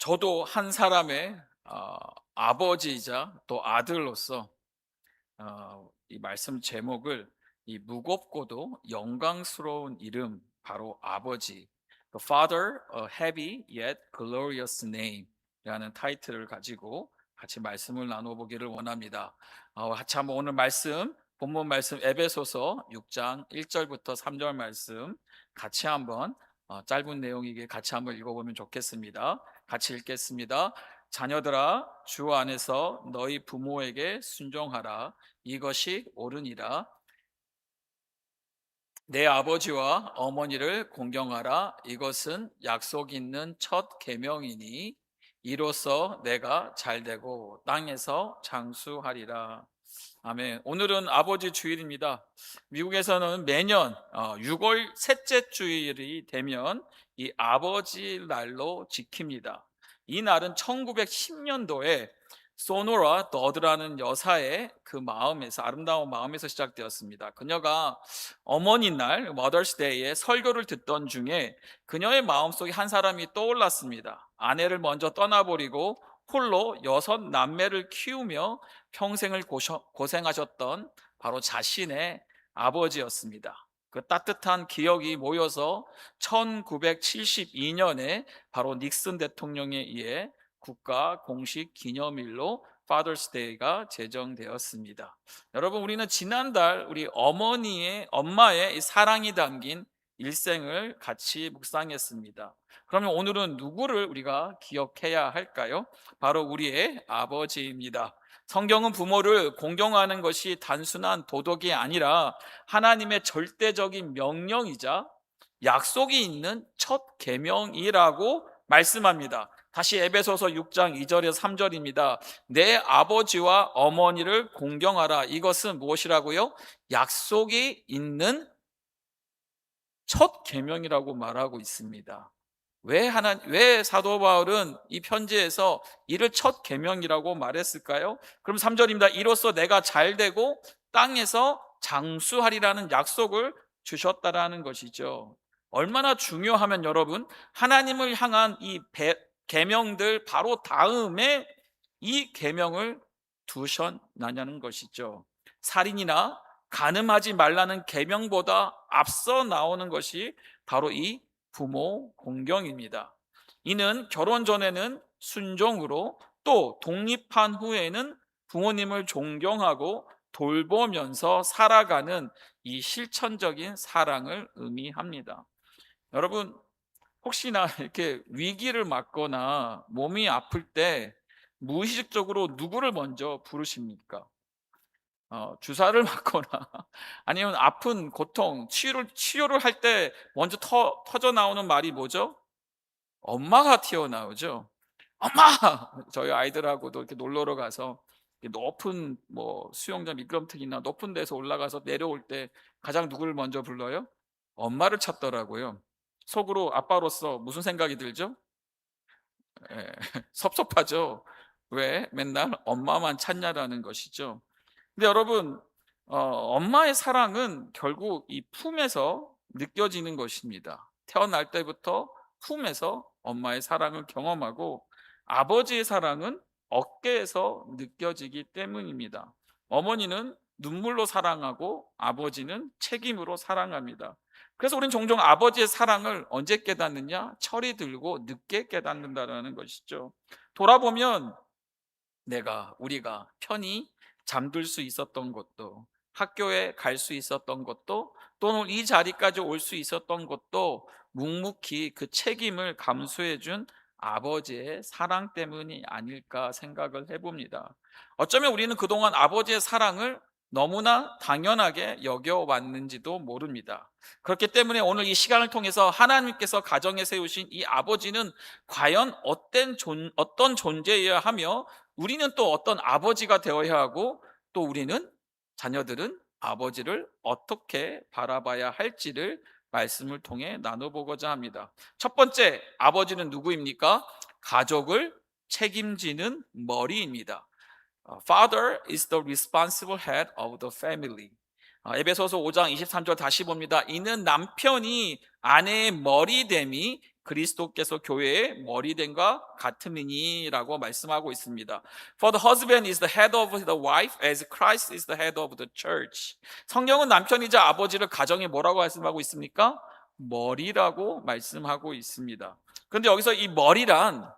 저도 한 사람의 아버지이자 또 아들로서 이 말씀 제목을 이 무겁고도 영광스러운 이름, 바로 아버지, The Father, a Heavy Yet Glorious Name 라는 타이틀을 가지고 같이 말씀을 나눠보기를 원합니다. 같이 한번 오늘 본문 말씀 에베소서 6장 1절부터 3절 말씀 같이 한번 짧은 내용이기에 같이 한번 읽어보면 좋겠습니다. 같이 읽겠습니다. 자녀들아, 주 안에서 너희 부모에게 순종하라. 이것이 옳으니라. 내 아버지와 어머니를 공경하라. 이것은 약속 있는 첫 계명이니 이로써 내가 잘되고 땅에서 장수하리라. 아멘. 오늘은 아버지 주일입니다. 미국에서는 매년 6월 셋째 주일이 되면 이 아버지 날로 지킵니다. 이 날은 1910년도에 소노라 더드라는 여사의 그 마음에서, 아름다운 마음에서 시작되었습니다. 그녀가 어머니 날, Mother's Day에 설교를 듣던 중에 그녀의 마음속에 한 사람이 떠올랐습니다. 아내를 먼저 떠나버리고 홀로 6남매를 키우며 평생을 고생하셨던 바로 자신의 아버지였습니다. 그 따뜻한 기억이 모여서 1972년에 바로 닉슨 대통령에 의해 국가 공식 기념일로 Father's Day가 제정되었습니다. 여러분, 우리는 지난달 우리 엄마의 이 사랑이 담긴 일생을 같이 묵상했습니다. 그러면 오늘은 누구를 우리가 기억해야 할까요? 바로 우리의 아버지입니다. 성경은 부모를 공경하는 것이 단순한 도덕이 아니라 하나님의 절대적인 명령이자 약속이 있는 첫 계명이라고 말씀합니다. 다시 에베소서 6장 2절에서 3절입니다. 내 아버지와 어머니를 공경하라. 이것은 무엇이라고요? 약속이 있는 첫 계명이라고 말하고 있습니다. 왜 사도 바울은 이 편지에서 이를 첫 계명이라고 말했을까요? 그럼 3절입니다. 이로써 내가 잘되고 땅에서 장수하리라는 약속을 주셨다라는 것이죠. 얼마나 중요하면 여러분, 하나님을 향한 이 계명들 바로 다음에 이 계명을 두셨나냐는 것이죠. 살인이나 간음하지 말라는 계명보다 앞서 나오는 것이 바로 이 부모 공경입니다. 이는 결혼 전에는 순종으로, 또 독립한 후에는 부모님을 존경하고 돌보면서 살아가는 이 실천적인 사랑을 의미합니다. 여러분, 혹시나 이렇게 위기를 맞거나 몸이 아플 때 무의식적으로 누구를 먼저 부르십니까? 주사를 맞거나 아니면 아픈 고통, 치료를 할 때 먼저 터져 나오는 말이 뭐죠? 엄마가 튀어나오죠. 엄마! 저희 아이들하고도 이렇게 놀러 가서 높은 수영장 미끄럼틀이나 높은 데서 올라가서 내려올 때 가장 누구를 먼저 불러요? 엄마를 찾더라고요. 속으로 아빠로서 무슨 생각이 들죠? 예, 섭섭하죠. 왜 맨날 엄마만 찾냐라는 것이죠. 근데 여러분, 엄마의 사랑은 결국 이 품에서 느껴지는 것입니다. 태어날 때부터 품에서 엄마의 사랑을 경험하고, 아버지의 사랑은 어깨에서 느껴지기 때문입니다. 어머니는 눈물로 사랑하고 아버지는 책임으로 사랑합니다. 그래서 우리는 종종 아버지의 사랑을 언제 깨닫느냐? 철이 들고 늦게 깨닫는다는 것이죠. 돌아보면 우리가 편히 잠들 수 있었던 것도, 학교에 갈 수 있었던 것도, 또는 이 자리까지 올 수 있었던 것도 묵묵히 그 책임을 감수해 준 아버지의 사랑 때문이 아닐까 생각을 해봅니다. 어쩌면 우리는 그동안 아버지의 사랑을 너무나 당연하게 여겨왔는지도 모릅니다. 그렇기 때문에 오늘 이 시간을 통해서 하나님께서 가정에 세우신 이 아버지는 과연 어떤 존재여야 하며, 우리는 또 어떤 아버지가 되어야 하고, 또 우리는, 자녀들은 아버지를 어떻게 바라봐야 할지를 말씀을 통해 나눠보고자 합니다. 첫 번째, 아버지는 누구입니까? 가족을 책임지는 머리입니다. Father is the responsible head of the family. 에베소서 5장 23절 다시 봅니다. 이는 남편이 아내의 머리됨이 그리스도께서 교회의 머리됨과 같음이니라고 말씀하고 있습니다. For the husband is the head of the wife as Christ is the head of the church. 성경은 남편이자 아버지를 가정에 뭐라고 말씀하고 있습니까? 머리라고 말씀하고 있습니다. 그런데 여기서 이 머리란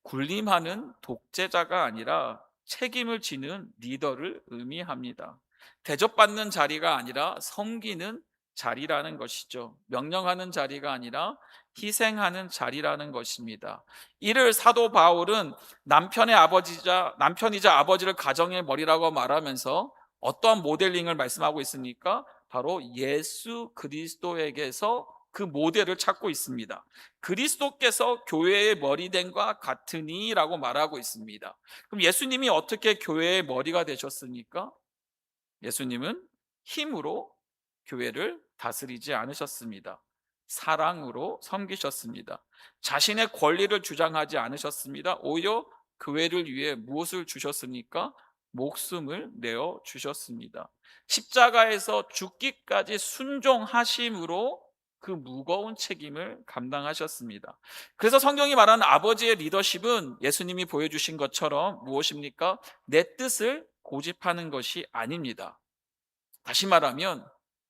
군림하는 독재자가 아니라 책임을 지는 리더를 의미합니다. 대접받는 자리가 아니라 섬기는 자리라는 것이죠. 명령하는 자리가 아니라 희생하는 자리라는 것입니다. 이를 사도 바울은 남편이자 아버지를 가정의 머리라고 말하면서 어떠한 모델링을 말씀하고 있습니까? 바로 예수 그리스도에게서 그 모델을 찾고 있습니다. 그리스도께서 교회의 머리됨과 같으니라고 말하고 있습니다. 그럼 예수님이 어떻게 교회의 머리가 되셨습니까? 예수님은 힘으로 교회를 다스리지 않으셨습니다. 사랑으로 섬기셨습니다. 자신의 권리를 주장하지 않으셨습니다. 오히려 교회를 위해 무엇을 주셨습니까? 목숨을 내어 주셨습니다. 십자가에서 죽기까지 순종하심으로 그 무거운 책임을 감당하셨습니다. 그래서 성경이 말하는 아버지의 리더십은 예수님이 보여주신 것처럼 무엇입니까? 내 뜻을 고집하는 것이 아닙니다. 다시 말하면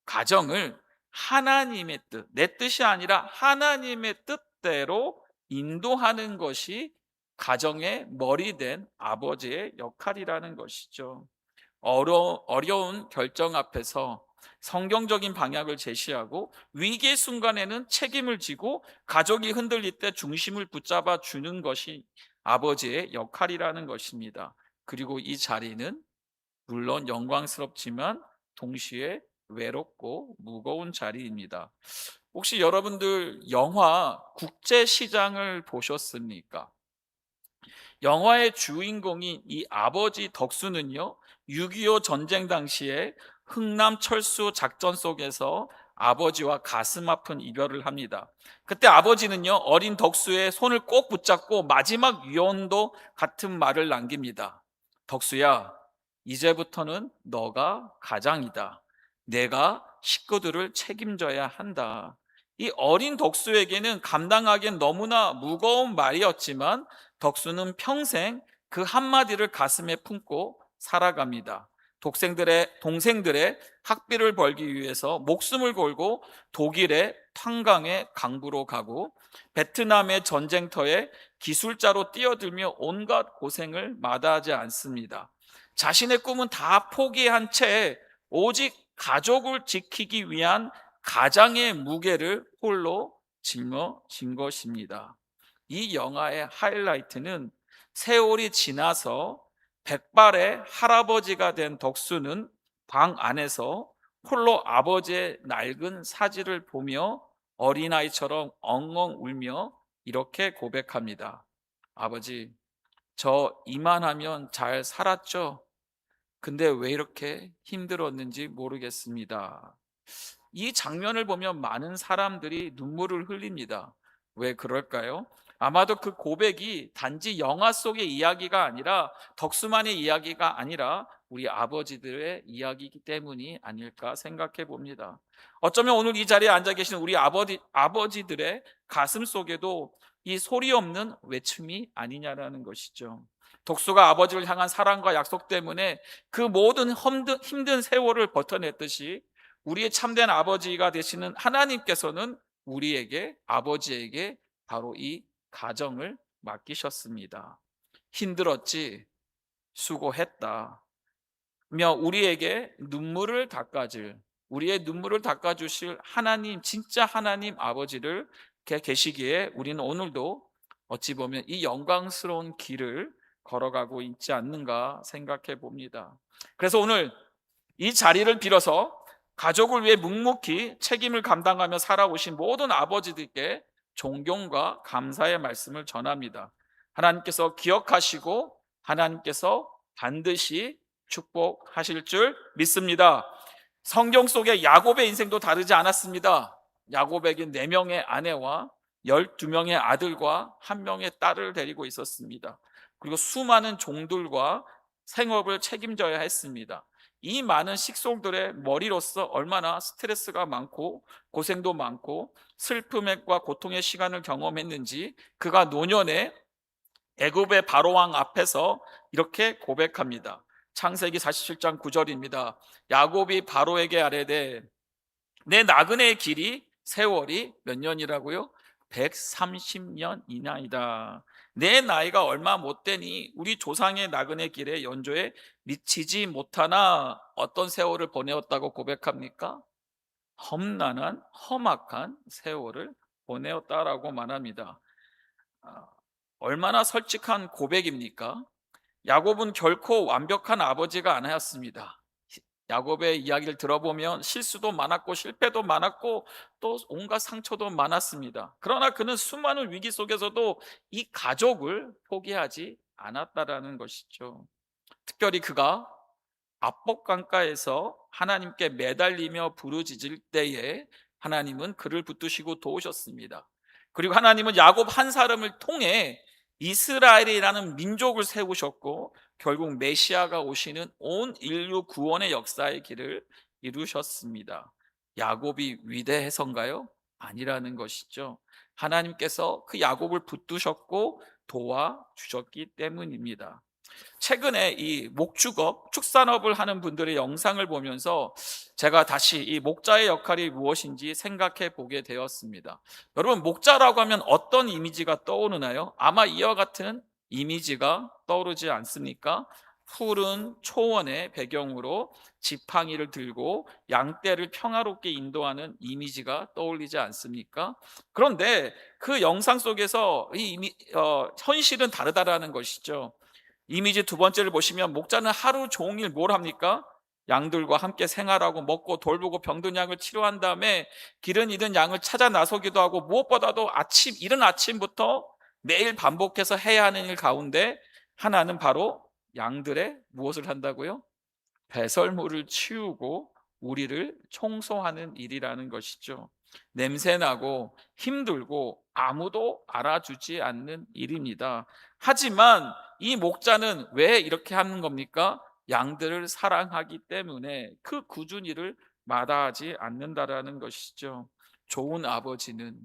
가정을 하나님의 뜻, 내 뜻이 아니라 하나님의 뜻대로 인도하는 것이 가정의 머리 된 아버지의 역할이라는 것이죠. 어려운 결정 앞에서 성경적인 방향을 제시하고 위기의 순간에는 책임을 지고 가족이 흔들릴 때 중심을 붙잡아 주는 것이 아버지의 역할이라는 것입니다. 그리고 이 자리는 물론 영광스럽지만 동시에 외롭고 무거운 자리입니다. 혹시 여러분들 영화 국제시장을 보셨습니까? 영화의 주인공인 이 아버지 덕수는요, 6.25 전쟁 당시에 흥남 철수 작전 속에서 아버지와 가슴 아픈 이별을 합니다. 그때 아버지는요, 어린 덕수의 손을 꼭 붙잡고 마지막 유언도 같은 말을 남깁니다. 덕수야, 이제부터는 너가 가장이다. 내가 식구들을 책임져야 한다. 이 어린 덕수에게는 감당하기엔 너무나 무거운 말이었지만 덕수는 평생 그 한마디를 가슴에 품고 살아갑니다. 동생들의 학비를 벌기 위해서 목숨을 걸고 독일의 탄광의 강부로 가고 베트남의 전쟁터에 기술자로 뛰어들며 온갖 고생을 마다하지 않습니다. 자신의 꿈은 다 포기한 채 오직 가족을 지키기 위한 가장의 무게를 홀로 짊어진 것입니다. 이 영화의 하이라이트는 세월이 지나서 백발의 할아버지가 된 덕수는 방 안에서 홀로 아버지의 낡은 사진을 보며 어린아이처럼 엉엉 울며 이렇게 고백합니다. 아버지, 저 이만하면 잘 살았죠? 근데 왜 이렇게 힘들었는지 모르겠습니다. 이 장면을 보면 많은 사람들이 눈물을 흘립니다. 왜 그럴까요? 아마도 그 고백이 단지 영화 속의 이야기가 아니라 덕수만의 이야기가 아니라 우리 아버지들의 이야기이기 때문이 아닐까 생각해 봅니다. 어쩌면 오늘 이 자리에 앉아 계시는 우리 아버지들의 가슴 속에도 이 소리 없는 외침이 아니냐라는 것이죠. 덕수가 아버지를 향한 사랑과 약속 때문에 그 모든 힘든 세월을 버텨냈듯이 우리의 참된 아버지가 되시는 하나님께서는 우리에게, 아버지에게 바로 이 가정을 맡기셨습니다. 힘들었지, 수고했다 며 우리에게 우리의 눈물을 닦아주실 하나님, 진짜 하나님 아버지를 계시기에 우리는 오늘도 어찌 보면 이 영광스러운 길을 걸어가고 있지 않는가 생각해 봅니다. 그래서 오늘 이 자리를 빌어서 가족을 위해 묵묵히 책임을 감당하며 살아오신 모든 아버지들께 존경과 감사의 말씀을 전합니다. 하나님께서 기억하시고 하나님께서 반드시 축복하실 줄 믿습니다. 성경 속의 야곱의 인생도 다르지 않았습니다. 야곱에게 4명의 아내와 12명의 아들과 1명의 딸을 데리고 있었습니다. 그리고 수많은 종들과 생업을 책임져야 했습니다. 이 많은 식솔들의 머리로서 얼마나 스트레스가 많고 고생도 많고 슬픔과 고통의 시간을 경험했는지 그가 노년에 애굽의 바로왕 앞에서 이렇게 고백합니다. 창세기 47장 9절입니다. 야곱이 바로에게 아뢰되 내 나그네의 길이 세월이 몇 년이라고요? 130년이나이다. 내 나이가 얼마 못 되니 우리 조상의 나그네 길에 연조에 미치지 못하나. 어떤 세월을 보내었다고 고백합니까? 험난한 험악한 세월을 보내었다라고 말합니다. 아, 얼마나 솔직한 고백입니까? 야곱은 결코 완벽한 아버지가 아니었습니다. 야곱의 이야기를 들어보면 실수도 많았고 실패도 많았고 또 온갖 상처도 많았습니다. 그러나 그는 수많은 위기 속에서도 이 가족을 포기하지 않았다라는 것이죠. 특별히 그가 압복강가에서 하나님께 매달리며 부르짖을 때에 하나님은 그를 붙드시고 도우셨습니다. 그리고 하나님은 야곱 한 사람을 통해 이스라엘이라는 민족을 세우셨고 결국 메시아가 오시는 온 인류 구원의 역사의 길을 이루셨습니다. 야곱이 위대해서인가요? 아니라는 것이죠. 하나님께서 그 야곱을 붙드셨고 도와주셨기 때문입니다. 최근에 이 목축업, 축산업을 하는 분들의 영상을 보면서 제가 다시 이 목자의 역할이 무엇인지 생각해 보게 되었습니다. 여러분, 목자라고 하면 어떤 이미지가 떠오르나요? 아마 이와 같은 이미지가 떠오르지 않습니까? 푸른 초원의 배경으로 지팡이를 들고 양떼를 평화롭게 인도하는 이미지가 떠올리지 않습니까? 그런데 그 영상 속에서 현실은 다르다라는 것이죠. 이미지 두 번째를 보시면 목자는 하루 종일 뭘 합니까? 양들과 함께 생활하고 먹고 돌보고 병든 양을 치료한 다음에 길은 잃은 양을 찾아 나서기도 하고 무엇보다도 이른 아침부터 매일 반복해서 해야 하는 일 가운데 하나는 바로 양들의 무엇을 한다고요? 배설물을 치우고 우리를 청소하는 일이라는 것이죠. 냄새나고 힘들고 아무도 알아주지 않는 일입니다. 하지만 이 목자는 왜 이렇게 하는 겁니까? 양들을 사랑하기 때문에 그 굳은 일을 마다하지 않는다라는 것이죠. 좋은 아버지는,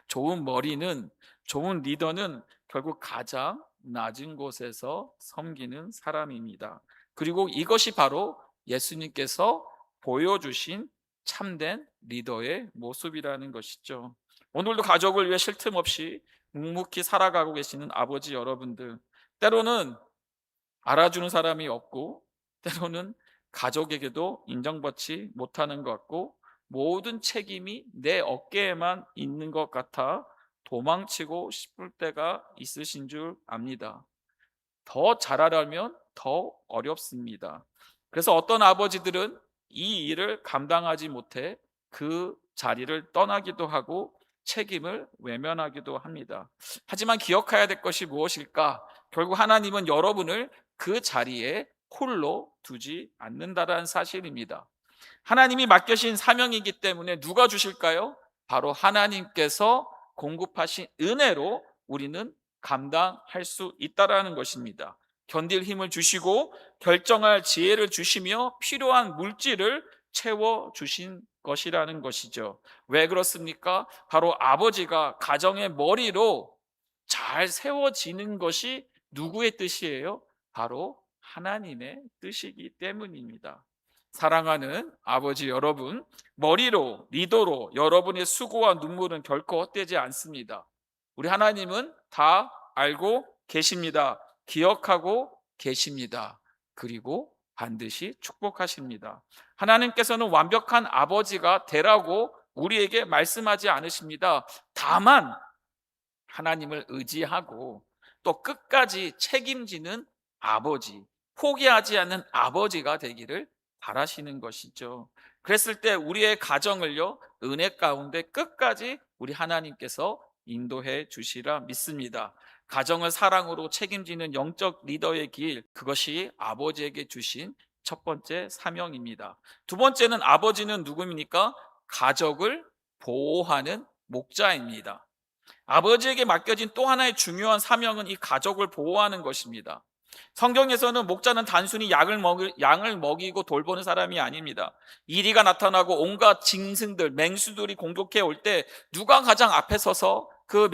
좋은 머리는, 좋은 리더는 결국 가장 낮은 곳에서 섬기는 사람입니다. 그리고 이것이 바로 예수님께서 보여주신 참된 리더의 모습이라는 것이죠. 오늘도 가족을 위해 쉴 틈 없이 묵묵히 살아가고 계시는 아버지 여러분들, 때로는 알아주는 사람이 없고 때로는 가족에게도 인정받지 못하는 것 같고 모든 책임이 내 어깨에만 있는 것 같아 도망치고 싶을 때가 있으신 줄 압니다. 더 잘하려면 더 어렵습니다. 그래서 어떤 아버지들은 이 일을 감당하지 못해 그 자리를 떠나기도 하고 책임을 외면하기도 합니다. 하지만 기억해야 될 것이 무엇일까? 결국 하나님은 여러분을 그 자리에 홀로 두지 않는다라는 사실입니다. 하나님이 맡겨신 사명이기 때문에 누가 주실까요? 바로 하나님께서 공급하신 은혜로 우리는 감당할 수 있다라는 것입니다. 견딜 힘을 주시고 결정할 지혜를 주시며 필요한 물질을 채워 주신 것이라는 것이죠. 왜 그렇습니까? 바로 아버지가 가정의 머리로 잘 세워지는 것이 누구의 뜻이에요? 바로 하나님의 뜻이기 때문입니다. 사랑하는 아버지 여러분, 머리로, 리더로 여러분의 수고와 눈물은 결코 헛되지 않습니다. 우리 하나님은 다 알고 계십니다. 기억하고 계십니다. 그리고 반드시 축복하십니다. 하나님께서는 완벽한 아버지가 되라고 우리에게 말씀하지 않으십니다. 다만 하나님을 의지하고 또 끝까지 책임지는 아버지, 포기하지 않는 아버지가 되기를 바라시는 것이죠. 그랬을 때 우리의 가정을요, 은혜 가운데 끝까지 우리 하나님께서 인도해 주시라 믿습니다. 가정을 사랑으로 책임지는 영적 리더의 길, 그것이 아버지에게 주신 첫 번째 사명입니다. 두 번째는 아버지는 누구입니까? 가족을 보호하는 목자입니다. 아버지에게 맡겨진 또 하나의 중요한 사명은 이 가족을 보호하는 것입니다. 성경에서는 목자는 단순히 양을 먹이고 돌보는 사람이 아닙니다. 이리가 나타나고 온갖 짐승들, 맹수들이 공격해 올 때 누가 가장 앞에 서서 그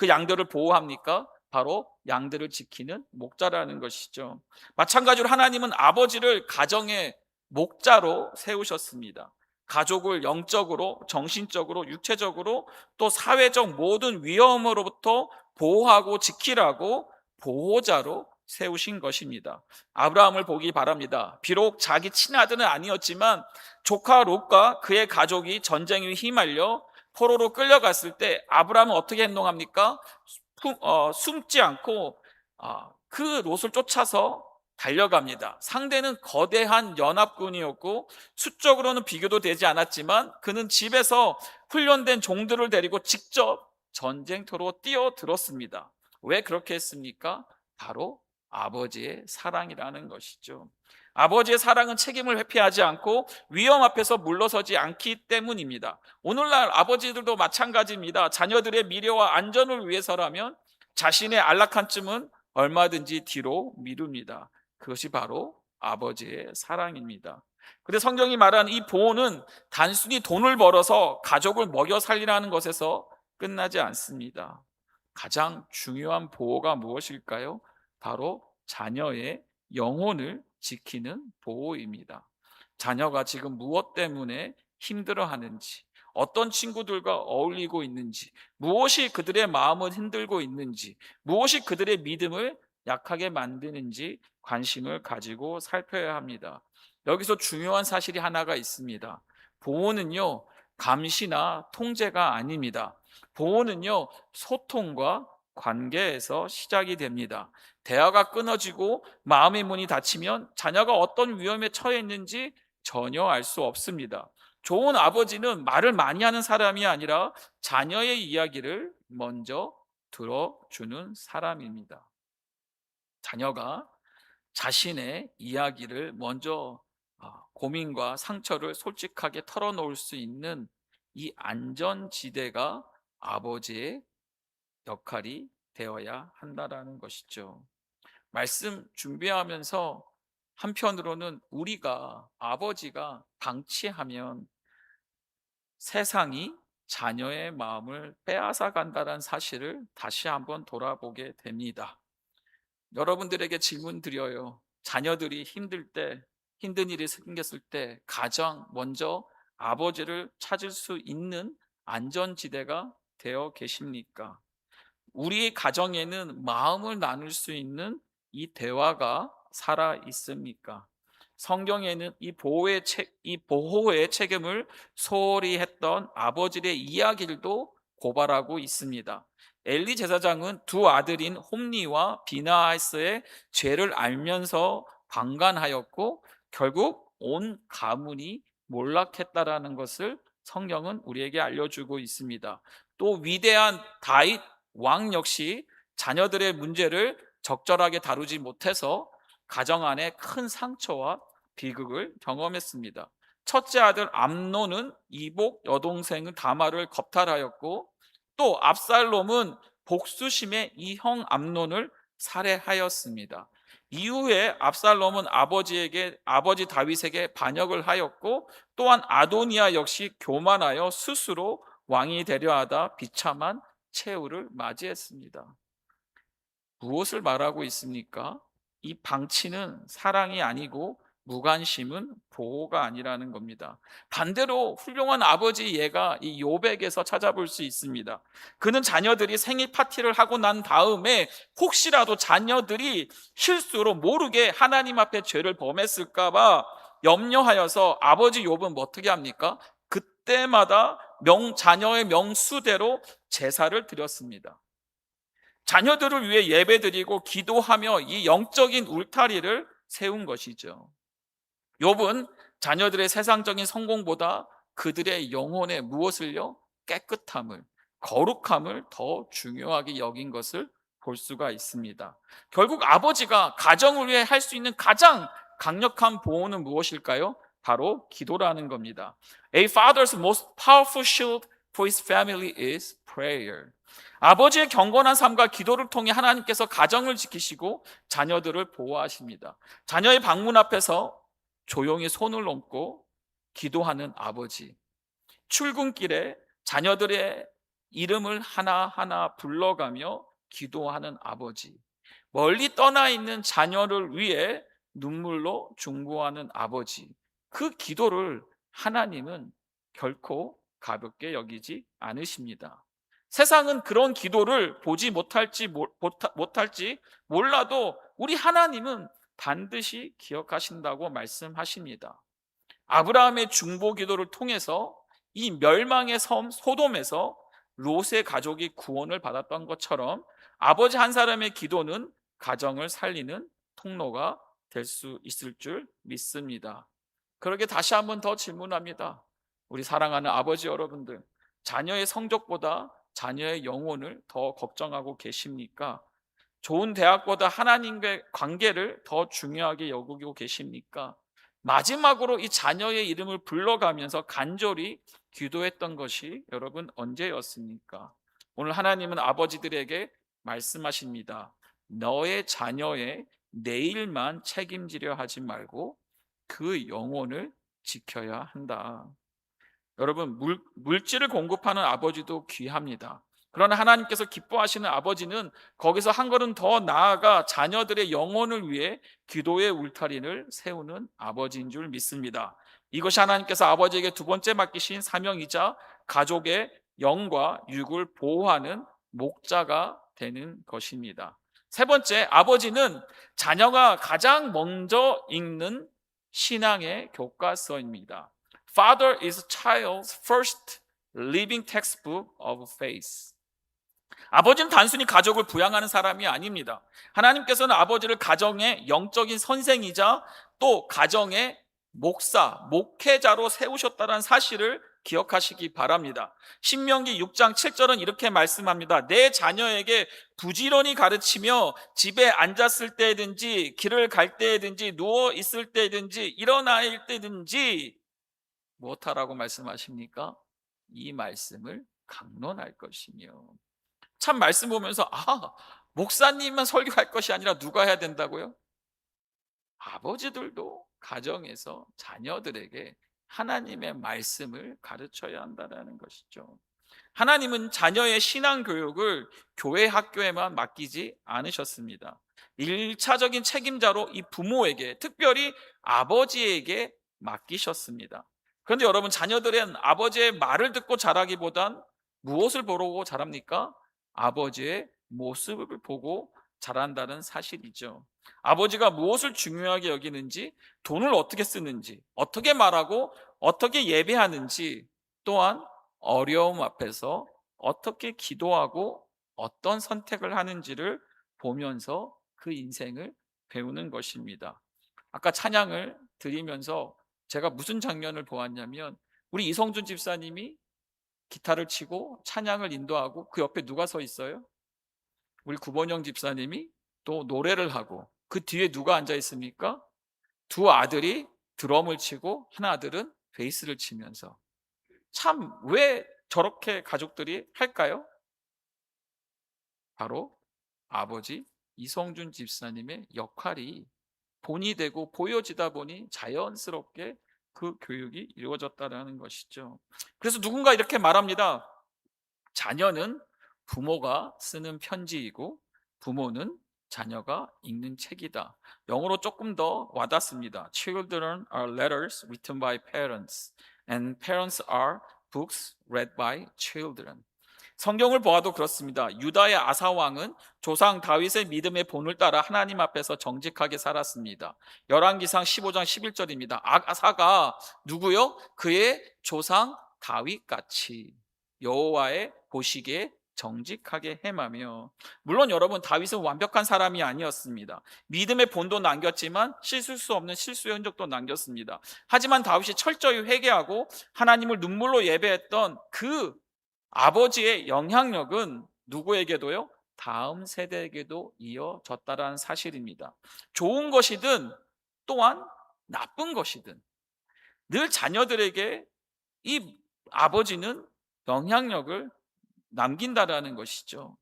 양들을 보호합니까? 바로 양들을 지키는 목자라는 것이죠. 마찬가지로 하나님은 아버지를 가정의 목자로 세우셨습니다. 가족을 영적으로, 정신적으로, 육체적으로 또 사회적 모든 위험으로부터 보호하고 지키라고 보호자로 세우신 것입니다. 아브라함을 보기 바랍니다. 비록 자기 친아들은 아니었지만 조카 롯과 그의 가족이 전쟁에 휘말려 포로로 끌려갔을 때 아브라함은 어떻게 행동합니까? 숨지 않고 그 롯을 쫓아서 달려갑니다. 상대는 거대한 연합군이었고 수적으로는 비교도 되지 않았지만 그는 집에서 훈련된 종들을 데리고 직접 전쟁터로 뛰어들었습니다. 왜 그렇게 했습니까? 바로 아버지의 사랑이라는 것이죠. 아버지의 사랑은 책임을 회피하지 않고 위험 앞에서 물러서지 않기 때문입니다. 오늘날 아버지들도 마찬가지입니다. 자녀들의 미래와 안전을 위해서라면 자신의 안락한 쯤은 얼마든지 뒤로 미룹니다. 그것이 바로 아버지의 사랑입니다. 근데 성경이 말하는 이 보호는 단순히 돈을 벌어서 가족을 먹여 살리라는 것에서 끝나지 않습니다. 가장 중요한 보호가 무엇일까요? 바로 자녀의 영혼을 지키는 보호입니다. 자녀가 지금 무엇 때문에 힘들어하는지, 어떤 친구들과 어울리고 있는지, 무엇이 그들의 마음을 흔들고 있는지, 무엇이 그들의 믿음을 약하게 만드는지 관심을 가지고 살펴야 합니다. 여기서 중요한 사실이 하나가 있습니다. 보호는요, 감시나 통제가 아닙니다. 보호는요, 소통과 관계에서 시작이 됩니다. 대화가 끊어지고 마음의 문이 닫히면 자녀가 어떤 위험에 처해 있는지 전혀 알 수 없습니다. 좋은 아버지는 말을 많이 하는 사람이 아니라 자녀의 이야기를 먼저 들어주는 사람입니다. 자녀가 자신의 이야기를 먼저 고민과 상처를 솔직하게 털어놓을 수 있는 이 안전지대가 아버지의 역할이 되어야 한다라는 것이죠. 말씀 준비하면서 한편으로는 우리가 아버지가 방치하면 세상이 자녀의 마음을 빼앗아 간다는 사실을 다시 한번 돌아보게 됩니다. 여러분들에게 질문 드려요. 자녀들이 힘들 때, 힘든 일이 생겼을 때 가장 먼저 아버지를 찾을 수 있는 안전지대가 되어 계십니까? 우리 가정에는 마음을 나눌 수 있는 이 대화가 살아 있습니까? 성경에는 이 보호의 책임을 소홀히 했던 아버지의 이야기들도 고발하고 있습니다. 엘리 제사장은 두 아들인 홈니와 비나하스의 죄를 알면서 방관하였고 결국 온 가문이 몰락했다라는 것을 성경은 우리에게 알려주고 있습니다. 또 위대한 다윗 왕 역시 자녀들의 문제를 적절하게 다루지 못해서 가정 안에 큰 상처와 비극을 경험했습니다. 첫째 아들 암논은 이복 여동생 다말을 겁탈하였고 또 압살롬은 복수심에 이 형 암논을 살해하였습니다. 이후에 압살롬은 아버지 다윗에게 반역을 하였고 또한 아도니아 역시 교만하여 스스로 왕이 되려 하다 비참한 최후를 맞이했습니다. 무엇을 말하고 있습니까? 이 방치는 사랑이 아니고 무관심은 보호가 아니라는 겁니다. 반대로 훌륭한 아버지 예가 이 욥에게서 찾아볼 수 있습니다. 그는 자녀들이 생일 파티를 하고 난 다음에 혹시라도 자녀들이 실수로 모르게 하나님 앞에 죄를 범했을까 봐 염려하여서 아버지 욥은 어떻게 합니까? 그때마다 자녀의 명수대로 제사를 드렸습니다. 자녀들을 위해 예배드리고 기도하며 이 영적인 울타리를 세운 것이죠. 욥은 자녀들의 세상적인 성공보다 그들의 영혼의 무엇을요? 깨끗함을, 거룩함을 더 중요하게 여긴 것을 볼 수가 있습니다. 결국 아버지가 가정을 위해 할 수 있는 가장 강력한 보호는 무엇일까요? 바로 기도라는 겁니다. A father's most powerful shield for his family is prayer. 아버지의 경건한 삶과 기도를 통해 하나님께서 가정을 지키시고 자녀들을 보호하십니다. 자녀의 방문 앞에서 조용히 손을 얹고 기도하는 아버지, 출근길에 자녀들의 이름을 하나하나 불러가며 기도하는 아버지, 멀리 떠나 있는 자녀를 위해 눈물로 중보하는 아버지, 그 기도를 하나님은 결코 가볍게 여기지 않으십니다. 세상은 그런 기도를 보지 못할지 몰라도 우리 하나님은 반드시 기억하신다고 말씀하십니다. 아브라함의 중보 기도를 통해서 이 멸망의 섬 소돔에서 롯의 가족이 구원을 받았던 것처럼 아버지 한 사람의 기도는 가정을 살리는 통로가 될 수 있을 줄 믿습니다. 그러게 다시 한번 더 질문합니다. 우리 사랑하는 아버지 여러분들, 자녀의 성적보다 자녀의 영혼을 더 걱정하고 계십니까? 좋은 대학보다 하나님과의 관계를 더 중요하게 여기고 계십니까? 마지막으로 이 자녀의 이름을 불러가면서 간절히 기도했던 것이 여러분 언제였습니까? 오늘 하나님은 아버지들에게 말씀하십니다. 너의 자녀의 내일만 책임지려 하지 말고 그 영혼을 지켜야 한다. 여러분, 물질을 공급하는 아버지도 귀합니다. 그러나 하나님께서 기뻐하시는 아버지는 거기서 한 걸음 더 나아가 자녀들의 영혼을 위해 기도의 울타리를 세우는 아버지인 줄 믿습니다. 이것이 하나님께서 아버지에게 두 번째 맡기신 사명이자 가족의 영과 육을 보호하는 목자가 되는 것입니다. 세 번째, 아버지는 자녀가 가장 먼저 읽는 신앙의 교과서입니다. Father is child's first living textbook of faith. 아버지는 단순히 가족을 부양하는 사람이 아닙니다. 하나님께서는 아버지를 가정의 영적인 선생이자 또 가정의 목사, 목회자로 세우셨다는 사실을 기억하시기 바랍니다. 신명기 6장 7절은 이렇게 말씀합니다. 내 자녀에게 부지런히 가르치며 집에 앉았을 때든지 길을 갈 때든지 누워 있을 때든지 일어나 있을 때든지 무엇하라고 말씀하십니까? 이 말씀을 강론할 것이며. 참 말씀 보면서 목사님만 설교할 것이 아니라 누가 해야 된다고요? 아버지들도 가정에서 자녀들에게 하나님의 말씀을 가르쳐야 한다는 것이죠. 하나님은 자녀의 신앙 교육을 교회 학교에만 맡기지 않으셨습니다. 1차적인 책임자로 이 부모에게, 특별히 아버지에게 맡기셨습니다. 그런데 여러분, 자녀들은 아버지의 말을 듣고 자라기보단 무엇을 보고 자랍니까? 아버지의 모습을 보고 자란다는 사실이죠. 아버지가 무엇을 중요하게 여기는지, 돈을 어떻게 쓰는지, 어떻게 말하고 어떻게 예배하는지, 또한 어려움 앞에서 어떻게 기도하고 어떤 선택을 하는지를 보면서 그 인생을 배우는 것입니다. 아까 찬양을 드리면서 제가 무슨 장면을 보았냐면, 우리 이성준 집사님이 기타를 치고 찬양을 인도하고 그 옆에 누가 서 있어요? 우리 구본영 집사님이 또 노래를 하고 그 뒤에 누가 앉아 있습니까? 두 아들이 드럼을 치고 한 아들은 베이스를 치면서. 참 왜 저렇게 가족들이 할까요? 바로 아버지 이성준 집사님의 역할이 본이 되고 보여지다 보니 자연스럽게 그 교육이 이루어졌다는 것이죠. 그래서 누군가 이렇게 말합니다. 자녀는 부모가 쓰는 편지이고 부모는 자녀가 읽는 책이다. 영어로 조금 더 와닿습니다. Children are letters written by parents and parents are books read by children. 성경을 보아도 그렇습니다. 유다의 아사 왕은 조상 다윗의 믿음의 본을 따라 하나님 앞에서 정직하게 살았습니다. 열왕기상 15장 11절입니다. 아사가 누구요? 그의 조상 다윗같이 여호와의 보시기에 정직하게 행하며. 물론 여러분, 다윗은 완벽한 사람이 아니었습니다. 믿음의 본도 남겼지만 씻을 수 없는 실수의 흔적도 남겼습니다. 하지만 다윗이 철저히 회개하고 하나님을 눈물로 예배했던 그 아버지의 영향력은 누구에게도요? 다음 세대에게도 이어졌다라는 사실입니다. 좋은 것이든 또한 나쁜 것이든 늘 자녀들에게 이 아버지는 영향력을 남긴다라는 것이죠.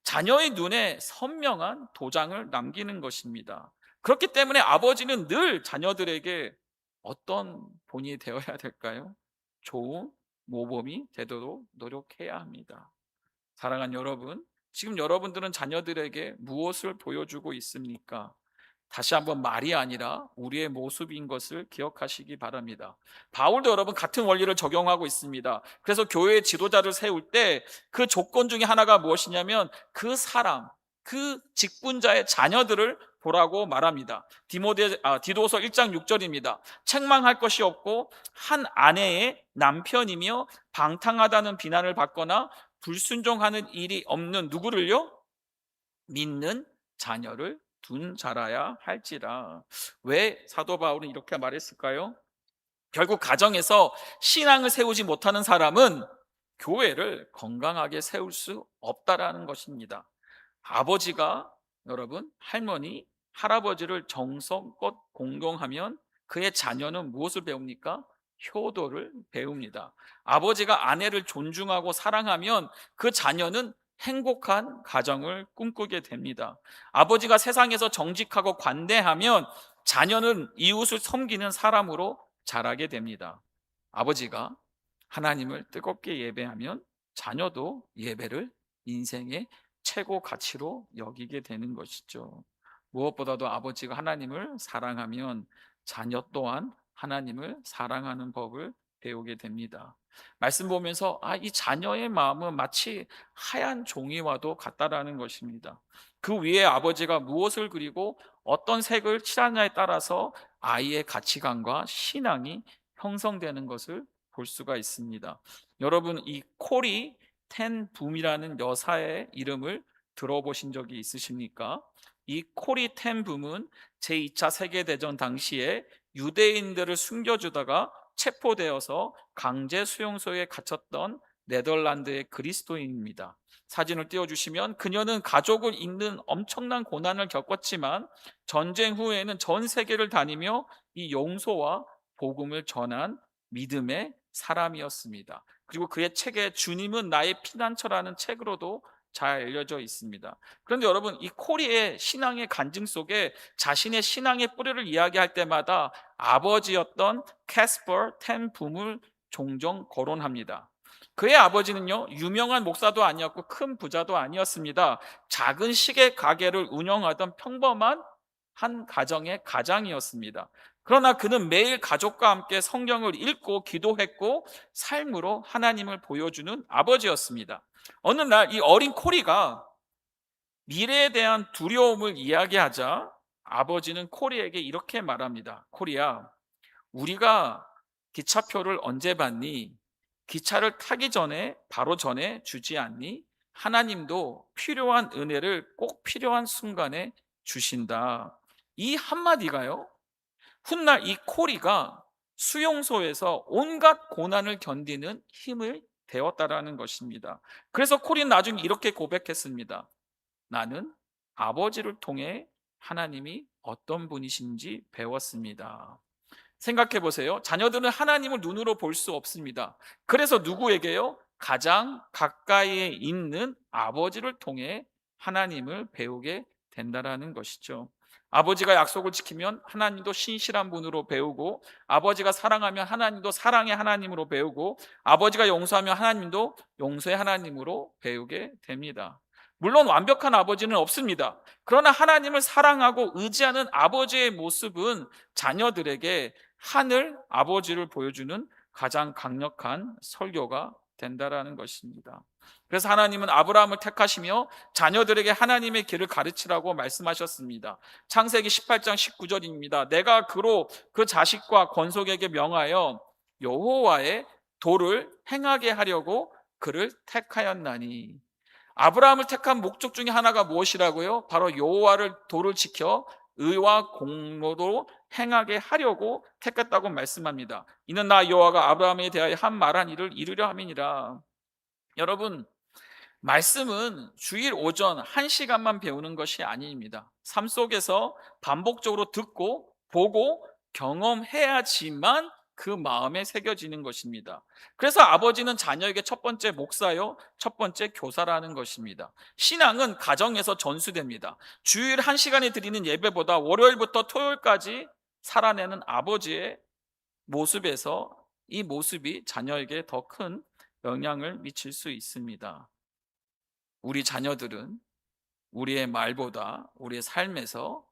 자녀의 눈에 선명한 도장을 남기는 것입니다. 그렇기 때문에 아버지는 늘 자녀들에게 어떤 본이 되어야 될까요? 좋은 모범이 되도록 노력해야 합니다. 사랑하는 여러분, 지금 여러분들은 자녀들에게 무엇을 보여주고 있습니까? 다시 한번 말이 아니라 우리의 모습인 것을 기억하시기 바랍니다. 바울도 여러분 같은 원리를 적용하고 있습니다. 그래서 교회의 지도자를 세울 때 그 조건 중에 하나가 무엇이냐면 그 사람, 그 직분자의 자녀들을 보라고 말합니다. 디도서 1장 6절입니다. 책망할 것이 없고 한 아내의 남편이며 방탕하다는 비난을 받거나 불순종하는 일이 없는 누구를요? 믿는 자녀를 둔 자라야 할지라. 왜 사도 바울은 이렇게 말했을까요? 결국 가정에서 신앙을 세우지 못하는 사람은 교회를 건강하게 세울 수 없다라는 것입니다. 아버지가 여러분, 할머니, 할아버지를 정성껏 공경하면 그의 자녀는 무엇을 배웁니까? 효도를 배웁니다. 아버지가 아내를 존중하고 사랑하면 그 자녀는 행복한 가정을 꿈꾸게 됩니다. 아버지가 세상에서 정직하고 관대하면 자녀는 이웃을 섬기는 사람으로 자라게 됩니다. 아버지가 하나님을 뜨겁게 예배하면 자녀도 예배를 인생의 최고 가치로 여기게 되는 것이죠. 무엇보다도 아버지가 하나님을 사랑하면 자녀 또한 하나님을 사랑하는 법을 배우게 됩니다. 말씀 보면서 이 자녀의 마음은 마치 하얀 종이와도 같다라는 것입니다. 그 위에 아버지가 무엇을 그리고 어떤 색을 칠하냐에 따라서 아이의 가치관과 신앙이 형성되는 것을 볼 수가 있습니다. 여러분, 이 코리 텐 붐이라는 여사의 이름을 들어보신 적이 있으십니까? 이 코리 텐 붐은 제2차 세계대전 당시에 유대인들을 숨겨주다가 체포되어서 강제 수용소에 갇혔던 네덜란드의 그리스도인입니다. 사진을 띄워주시면 그녀는 가족을 잃는 엄청난 고난을 겪었지만 전쟁 후에는 전 세계를 다니며 이 용서와 복음을 전한 믿음의 사람이었습니다. 그리고 그의 책에 주님은 나의 피난처라는 책으로도 잘 알려져 있습니다. 그런데 여러분, 이 코리의 신앙의 간증 속에 자신의 신앙의 뿌리를 이야기할 때마다 아버지였던 캐스퍼 텐 붐을 종종 거론합니다. 그의 아버지는요, 유명한 목사도 아니었고 큰 부자도 아니었습니다. 작은 시계 가게를 운영하던 평범한 한 가정의 가장이었습니다. 그러나 그는 매일 가족과 함께 성경을 읽고 기도했고 삶으로 하나님을 보여주는 아버지였습니다. 어느 날 이 어린 코리가 미래에 대한 두려움을 이야기하자 아버지는 코리에게 이렇게 말합니다. 코리야, 우리가 기차표를 언제 받니? 기차를 타기 전에 바로 전에 주지 않니? 하나님도 필요한 은혜를 꼭 필요한 순간에 주신다. 이 한마디가요, 훗날 이 코리가 수용소에서 온갖 고난을 견디는 힘을 되었다라는 것입니다. 그래서 코리는 나중에 이렇게 고백했습니다. 나는 아버지를 통해 하나님이 어떤 분이신지 배웠습니다. 생각해 보세요. 자녀들은 하나님을 눈으로 볼 수 없습니다. 그래서 누구에게요? 가장 가까이에 있는 아버지를 통해 하나님을 배우게 된다라는 것이죠. 아버지가 약속을 지키면 하나님도 신실한 분으로 배우고, 아버지가 사랑하면 하나님도 사랑의 하나님으로 배우고, 아버지가 용서하면 하나님도 용서의 하나님으로 배우게 됩니다. 물론 완벽한 아버지는 없습니다. 그러나 하나님을 사랑하고 의지하는 아버지의 모습은 자녀들에게 하늘 아버지를 보여주는 가장 강력한 설교가 된다라는 것입니다. 그래서 하나님은 아브라함을 택하시며 자녀들에게 하나님의 길을 가르치라고 말씀하셨습니다. 창세기 18장 19절입니다. 내가 그로 그 자식과 건속에게 명하여 여호와의 도를 행하게 하려고 그를 택하였나니. 아브라함을 택한 목적 중에 하나가 무엇이라고요? 바로 여호와를 도를 지켜 의와 공로로 행하게 하려고 택했다고 말씀합니다. 이는 나 여호와가 아브라함에 대하여 한 말한 일을 이루려 함이니라. 여러분, 말씀은 주일 오전 1시간만 배우는 것이 아닙니다. 삶 속에서 반복적으로 듣고 보고 경험해야지만 그 마음에 새겨지는 것입니다. 그래서 아버지는 자녀에게 첫 번째 목사요, 첫 번째 교사라는 것입니다. 신앙은 가정에서 전수됩니다. 주일 1시간에 드리는 예배보다 월요일부터 토요일까지 살아내는 아버지의 모습에서 이 모습이 자녀에게 더 큰 영향을 미칠 수 있습니다. 우리 자녀들은 우리의 말보다 우리의 삶에서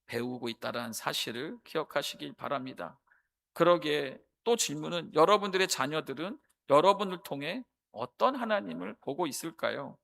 배우고 있다는 사실을 기억하시길 바랍니다. 그러기에 또 질문은, 여러분들의 자녀들은 여러분을 통해 어떤 하나님을 보고 있을까요?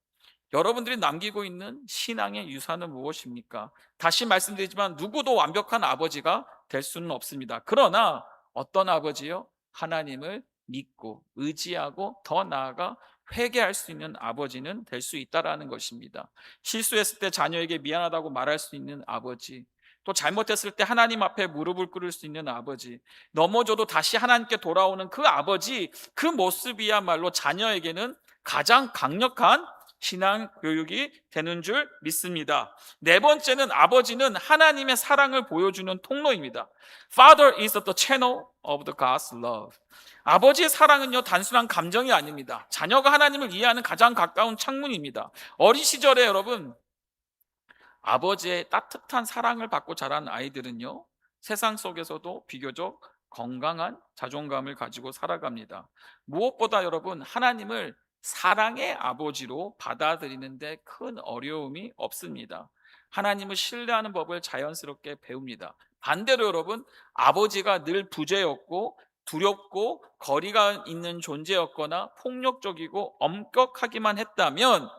여러분들이 남기고 있는 신앙의 유산은 무엇입니까? 다시 말씀드리지만 누구도 완벽한 아버지가 될 수는 없습니다. 그러나 어떤 아버지요? 하나님을 믿고 의지하고 더 나아가 회개할 수 있는 아버지는 될 수 있다라는 것입니다. 실수했을 때 자녀에게 미안하다고 말할 수 있는 아버지, 또 잘못했을 때 하나님 앞에 무릎을 꿇을 수 있는 아버지, 넘어져도 다시 하나님께 돌아오는 그 아버지, 그 모습이야말로 자녀에게는 가장 강력한 신앙 교육이 되는 줄 믿습니다. 네 번째는, 아버지는 하나님의 사랑을 보여주는 통로입니다. Father is the channel of the God's love. 아버지의 사랑은요, 단순한 감정이 아닙니다. 자녀가 하나님을 이해하는 가장 가까운 창문입니다. 어린 시절에 여러분, 아버지의 따뜻한 사랑을 받고 자란 아이들은요, 세상 속에서도 비교적 건강한 자존감을 가지고 살아갑니다. 무엇보다 여러분, 하나님을 사랑의 아버지로 받아들이는데 큰 어려움이 없습니다. 하나님을 신뢰하는 법을 자연스럽게 배웁니다. 반대로 여러분, 아버지가 늘 부재였고 두렵고 거리가 있는 존재였거나 폭력적이고 엄격하기만 했다면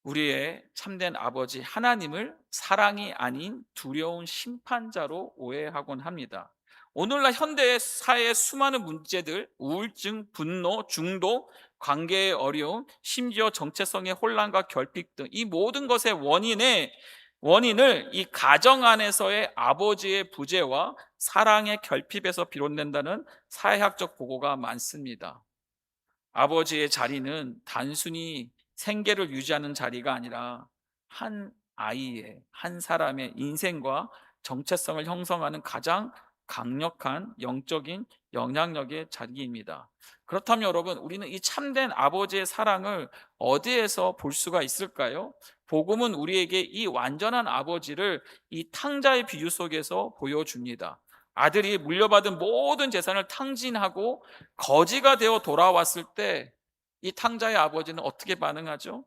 우리의 참된 아버지 하나님을 사랑이 아닌 두려운 심판자로 오해하곤 합니다. 오늘날 현대 사회의 수많은 문제들, 우울증, 분노, 중독, 관계의 어려움, 심지어 정체성의 혼란과 결핍 등 이 모든 것의 원인을 이 가정 안에서의 아버지의 부재와 사랑의 결핍에서 비롯된다는 사회학적 보고가 많습니다. 아버지의 자리는 단순히 생계를 유지하는 자리가 아니라 한 아이의, 한 사람의 인생과 정체성을 형성하는 가장 강력한 영적인 영향력의 자리입니다. 그렇다면 여러분, 우리는 이 참된 아버지의 사랑을 어디에서 볼 수가 있을까요? 복음은 우리에게 이 완전한 아버지를 이 탕자의 비유 속에서 보여줍니다. 아들이 물려받은 모든 재산을 탕진하고 거지가 되어 돌아왔을 때 이 탕자의 아버지는 어떻게 반응하죠?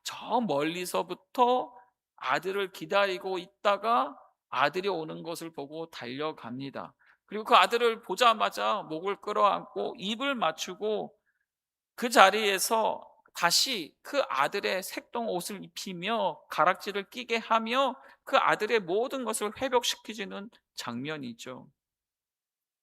저 멀리서부터 아들을 기다리고 있다가 아들이 오는 것을 보고 달려갑니다. 그리고 그 아들을 보자마자 목을 끌어안고 입을 맞추고 그 자리에서 다시 그 아들의 색동 옷을 입히며 가락지를 끼게 하며 그 아들의 모든 것을 회복시키는 장면이죠.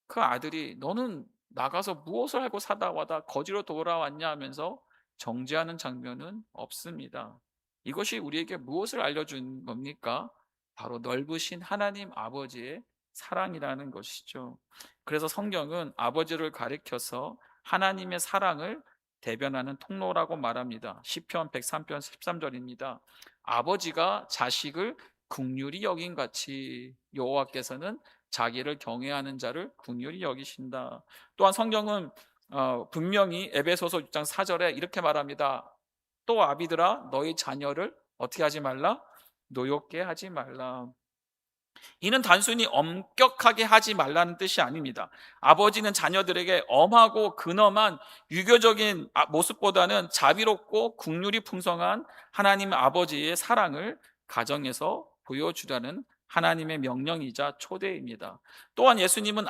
그 아들이 너는 나가서 무엇을 하고 사다 와다 거지로 돌아왔냐 하면서 정죄하는 장면은 없습니다. 이것이 우리에게 무엇을 알려준 겁니까? 바로 넓으신 하나님 아버지의 사랑이라는 것이죠. 그래서 성경은 아버지를 가리켜서 하나님의 사랑을 대변하는 통로라고 말합니다. 시편 103편 13절입니다. 아버지가 자식을 긍휼히 여긴 같이 여호와께서는 자기를 경외하는 자를 긍휼히 여기신다. 또한 성경은 분명히 에베소서 6장 4절에 이렇게 말합니다. 또 아비들아, 너희 자녀를 어떻게 하지 말라? 노엽게 하지 말라. 이는 단순히 엄격하게 하지 말라는 뜻이 아닙니다. 아버지는 자녀들에게 엄하고 근엄한 유교적인 모습보다는 자비롭고 긍휼이 풍성한 하나님 아버지의 사랑을 가정에서 보여주라는 하나님의 명령이자 초대입니다. 또한 예수님은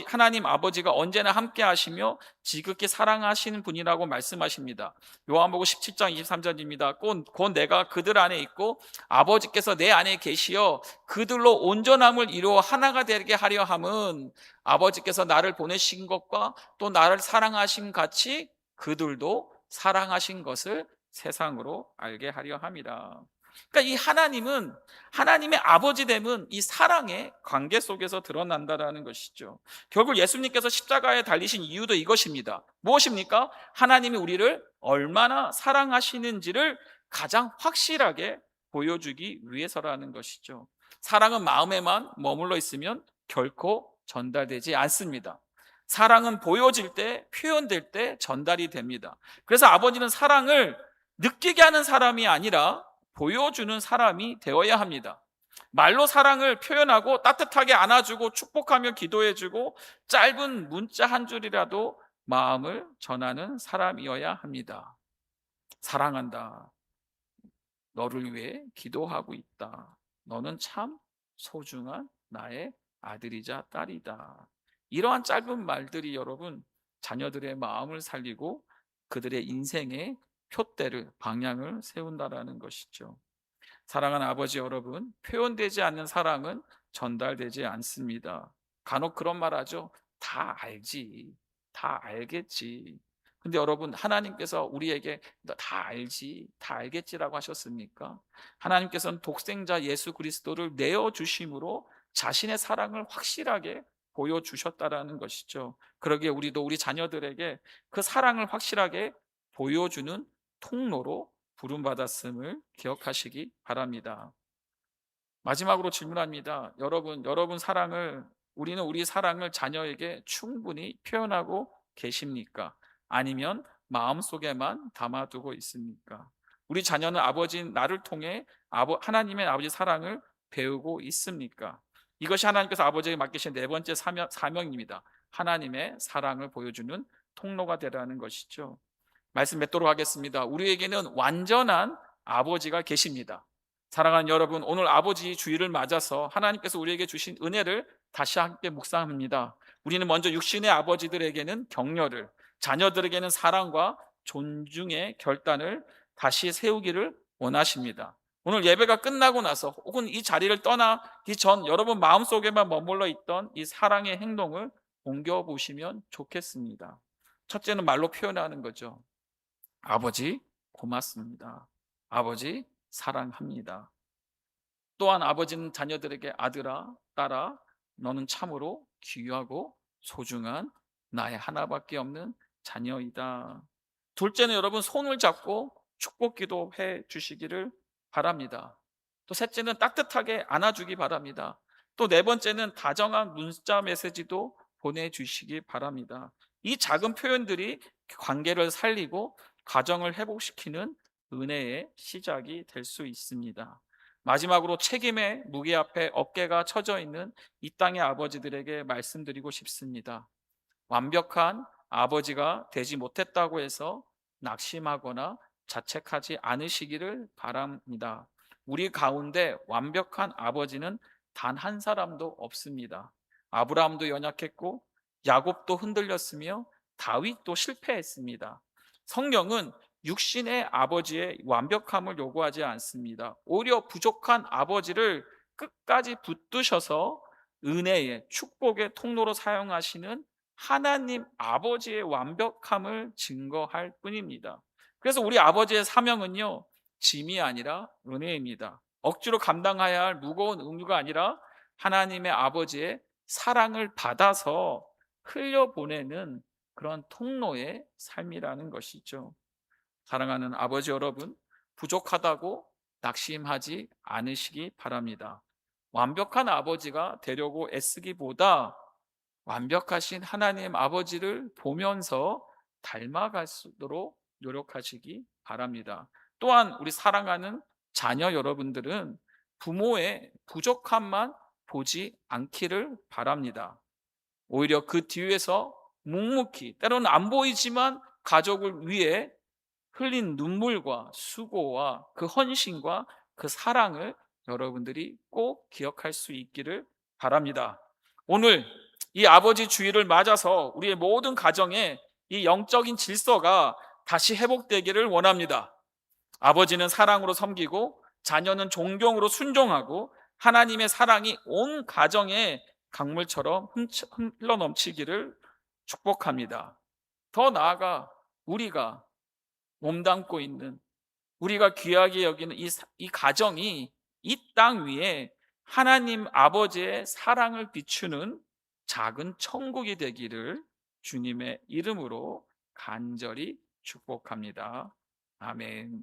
하나님 아버지가 언제나 함께 하시며 지극히 사랑하시는 분이라고 말씀하십니다. 요한복음 17장 23절입니다. 곧 내가 그들 안에 있고 아버지께서 내 안에 계시어 그들로 온전함을 이루어 하나가 되게 하려 함은 아버지께서 나를 보내신 것과 또 나를 사랑하신 같이 그들도 사랑하신 것을 세상으로 알게 하려 함이라. 그러니까 이 하나님은, 하나님의 아버지됨은 이 사랑의 관계 속에서 드러난다라는 것이죠. 결국 예수님께서 십자가에 달리신 이유도 이것입니다. 무엇입니까? 하나님이 우리를 얼마나 사랑하시는지를 가장 확실하게 보여주기 위해서라는 것이죠. 사랑은 마음에만 머물러 있으면 결코 전달되지 않습니다. 사랑은 보여질 때, 표현될 때 전달이 됩니다. 그래서 아버지는 사랑을 느끼게 하는 사람이 아니라 보여주는 사람이 되어야 합니다. 말로 사랑을 표현하고 따뜻하게 안아주고 축복하며 기도해주고 짧은 문자 한 줄이라도 마음을 전하는 사람이어야 합니다. 사랑한다. 너를 위해 기도하고 있다. 너는 참 소중한 나의 아들이자 딸이다. 이러한 짧은 말들이 여러분 자녀들의 마음을 살리고 그들의 인생의 표대를 방향을 세운다라는 것이죠. 사랑하는 아버지 여러분, 표현되지 않는 사랑은 전달되지 않습니다. 간혹 그런 말 하죠. 다 알지. 다 알겠지. 근데 여러분, 하나님께서 우리에게 너 다 알지, 다 알겠지라고 하셨습니까? 하나님께서는 독생자 예수 그리스도를 내어 주심으로 자신의 사랑을 확실하게 보여주셨다라는 것이죠. 그러기에 우리도 우리 자녀들에게 그 사랑을 확실하게 보여주는 통로로 부름받았음을 기억하시기 바랍니다. 마지막으로 질문합니다. 여러분 사랑을, 우리는 우리 사랑을 자녀에게 충분히 표현하고 계십니까? 아니면 마음속에만 담아두고 있습니까? 우리 자녀는 아버지인 나를 통해 하나님의 아버지 사랑을 배우고 있습니까? 이것이 하나님께서 아버지에게 맡기신 네 번째 사명입니다. 하나님의 사랑을 보여주는 통로가 되라는 것이죠. 말씀 맺도록 하겠습니다. 우리에게는 완전한 아버지가 계십니다. 사랑하는 여러분, 오늘 아버지 주일을 맞아서 하나님께서 우리에게 주신 은혜를 다시 함께 묵상합니다. 우리는 먼저 육신의 아버지들에게는 격려를, 자녀들에게는 사랑과 존중의 결단을 다시 세우기를 원하십니다. 오늘 예배가 끝나고 나서 혹은 이 자리를 떠나기 전 여러분 마음속에만 머물러 있던 이 사랑의 행동을 옮겨보시면 좋겠습니다. 첫째는 말로 표현하는 거죠. 아버지 고맙습니다. 아버지 사랑합니다. 또한 아버지는 자녀들에게 아들아, 딸아, 너는 참으로 귀하고 소중한 나의 하나밖에 없는 자녀이다. 둘째는 여러분 손을 잡고 축복 기도해 주시기를 바랍니다. 또 셋째는 따뜻하게 안아주기 바랍니다. 또 네 번째는 다정한 문자 메시지도 보내주시기 바랍니다. 이 작은 표현들이 관계를 살리고 가정을 회복시키는 은혜의 시작이 될 수 있습니다. 마지막으로 책임의 무게 앞에 어깨가 처져 있는 이 땅의 아버지들에게 말씀드리고 싶습니다. 완벽한 아버지가 되지 못했다고 해서 낙심하거나 자책하지 않으시기를 바랍니다. 우리 가운데 완벽한 아버지는 단 한 사람도 없습니다. 아브라함도 연약했고 야곱도 흔들렸으며 다윗도 실패했습니다. 성경은 육신의 아버지의 완벽함을 요구하지 않습니다. 오히려 부족한 아버지를 끝까지 붙드셔서 은혜의 축복의 통로로 사용하시는 하나님 아버지의 완벽함을 증거할 뿐입니다. 그래서 우리 아버지의 사명은요, 짐이 아니라 은혜입니다. 억지로 감당해야 할 무거운 의무가 아니라 하나님의 아버지의 사랑을 받아서 흘려보내는 그런 통로의 삶이라는 것이죠. 사랑하는 아버지 여러분, 부족하다고 낙심하지 않으시기 바랍니다. 완벽한 아버지가 되려고 애쓰기보다 완벽하신 하나님 아버지를 보면서 닮아갈수록 노력하시기 바랍니다. 또한 우리 사랑하는 자녀 여러분들은 부모의 부족함만 보지 않기를 바랍니다. 오히려 그 뒤에서 묵묵히, 때로는 안 보이지만 가족을 위해 흘린 눈물과 수고와 그 헌신과 그 사랑을 여러분들이 꼭 기억할 수 있기를 바랍니다. 오늘 이 아버지 주일을 맞아서 우리의 모든 가정에 이 영적인 질서가 다시 회복되기를 원합니다. 아버지는 사랑으로 섬기고 자녀는 존경으로 순종하고 하나님의 사랑이 온 가정에 강물처럼 흘러넘치기를 축복합니다. 더 나아가 우리가 몸담고 있는, 우리가 귀하게 여기는 이 가정이 이 땅 위에 하나님 아버지의 사랑을 비추는 작은 천국이 되기를 주님의 이름으로 간절히 축복합니다. 아멘.